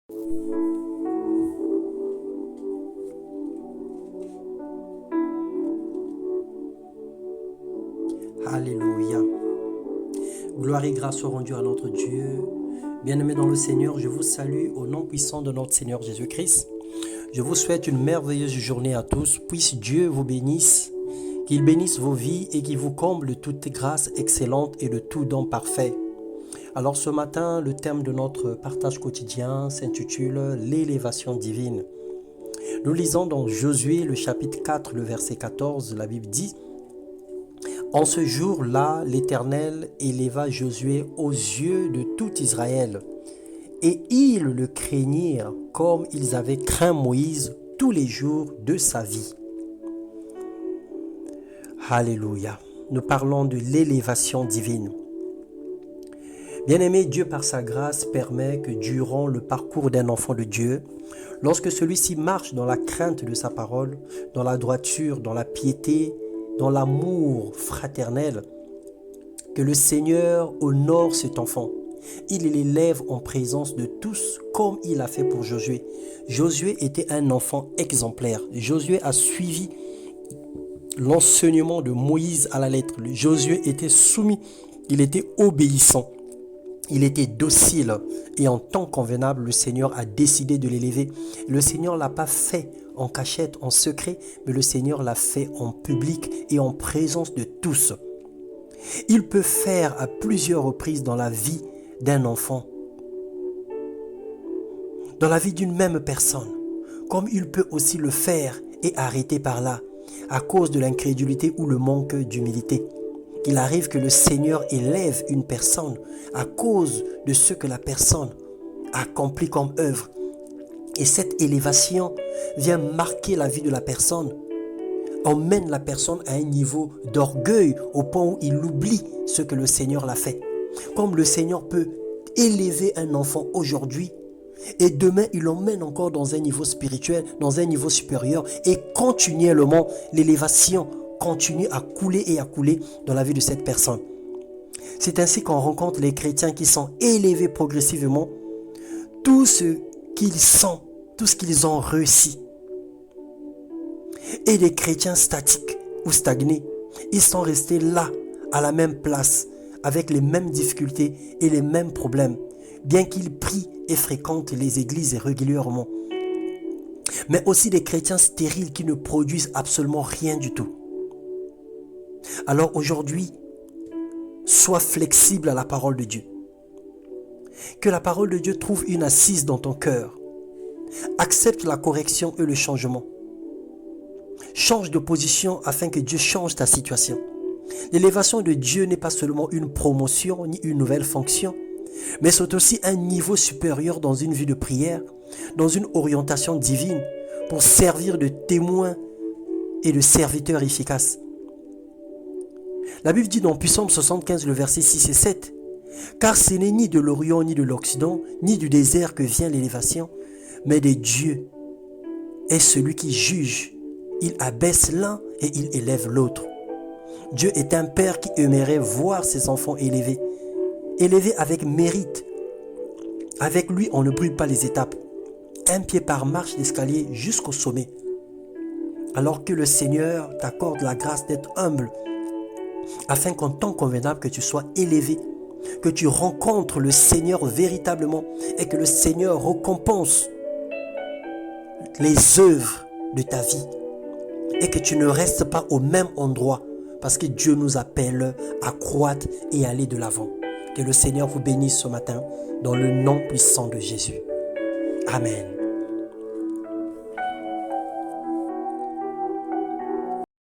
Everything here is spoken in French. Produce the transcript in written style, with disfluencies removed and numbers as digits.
Alléluia. Gloire et grâce soient rendues à notre Dieu. Bien-aimés dans le Seigneur, je vous salue au nom puissant de notre Seigneur Jésus-Christ. Je vous souhaite une merveilleuse journée à tous. Puisse Dieu vous bénisse, qu'il bénisse vos vies et qu'il vous comble de toute grâce excellente et de tout don parfait. Alors ce matin, le thème de notre partage quotidien s'intitule « L'élévation divine ». Nous lisons dans Josué, le chapitre 4, le verset 14, la Bible dit « En ce jour-là, l'Éternel éleva Josué aux yeux de tout Israël, et ils le craignirent comme ils avaient craint Moïse tous les jours de sa vie. » Alléluia. Nous parlons de l'élévation divine. Bien-aimé, Dieu par sa grâce permet que durant le parcours d'un enfant de Dieu, lorsque celui-ci marche dans la crainte de sa parole, dans la droiture, dans la piété, dans l'amour fraternel, que le Seigneur honore cet enfant. Il l'élève en présence de tous comme il a fait pour Josué. Josué était un enfant exemplaire. Josué a suivi l'enseignement de Moïse à la lettre. Josué était soumis, il était obéissant. Il était docile et en temps convenable, le Seigneur a décidé de l'élever. Le Seigneur ne l'a pas fait en cachette, en secret, mais le Seigneur l'a fait en public et en présence de tous. Il peut faire à plusieurs reprises dans la vie d'un enfant, dans la vie d'une même personne, comme il peut aussi le faire et arrêter par là, à cause de l'incrédulité ou le manque d'humilité. Il arrive que le Seigneur élève une personne à cause de ce que la personne a accompli comme œuvre. Et cette élévation vient marquer la vie de la personne, emmène la personne à un niveau d'orgueil au point où il oublie ce que le Seigneur l'a fait. Comme le Seigneur peut élever un enfant aujourd'hui et demain il l'emmène encore dans un niveau spirituel, dans un niveau supérieur et continuellement l'élévation continue à couler dans la vie de cette personne. C'est ainsi qu'on rencontre les chrétiens qui sont élevés progressivement, tout ce qu'ils sont, tout ce qu'ils ont réussi. Et des chrétiens statiques ou stagnés, ils sont restés là, à la même place, avec les mêmes difficultés et les mêmes problèmes, bien qu'ils prient et fréquentent les églises régulièrement. Mais aussi des chrétiens stériles qui ne produisent absolument rien du tout. Alors aujourd'hui, sois flexible à la parole de Dieu. Que la parole de Dieu trouve une assise dans ton cœur. Accepte la correction et le changement. Change de position afin que Dieu change ta situation. L'élévation de Dieu n'est pas seulement une promotion ni une nouvelle fonction, mais c'est aussi un niveau supérieur dans une vie de prière, dans une orientation divine, pour servir de témoin et de serviteur efficace. La Bible dit dans Psaume 75, le verset 6 et 7, « Car ce n'est ni de l'Orient, ni de l'Occident, ni du désert que vient l'élévation, mais de Dieu est celui qui juge. Il abaisse l'un et il élève l'autre. » Dieu est un Père qui aimerait voir ses enfants élevés avec mérite. Avec lui, on ne brûle pas les étapes. Un pied par marche d'escalier jusqu'au sommet. Alors que le Seigneur t'accorde la grâce d'être humble, afin qu'en temps convenable que tu sois élevé, que tu rencontres le Seigneur véritablement et que le Seigneur récompense les œuvres de ta vie et que tu ne restes pas au même endroit parce que Dieu nous appelle à croître et aller de l'avant. Que le Seigneur vous bénisse ce matin dans le nom puissant de Jésus. Amen.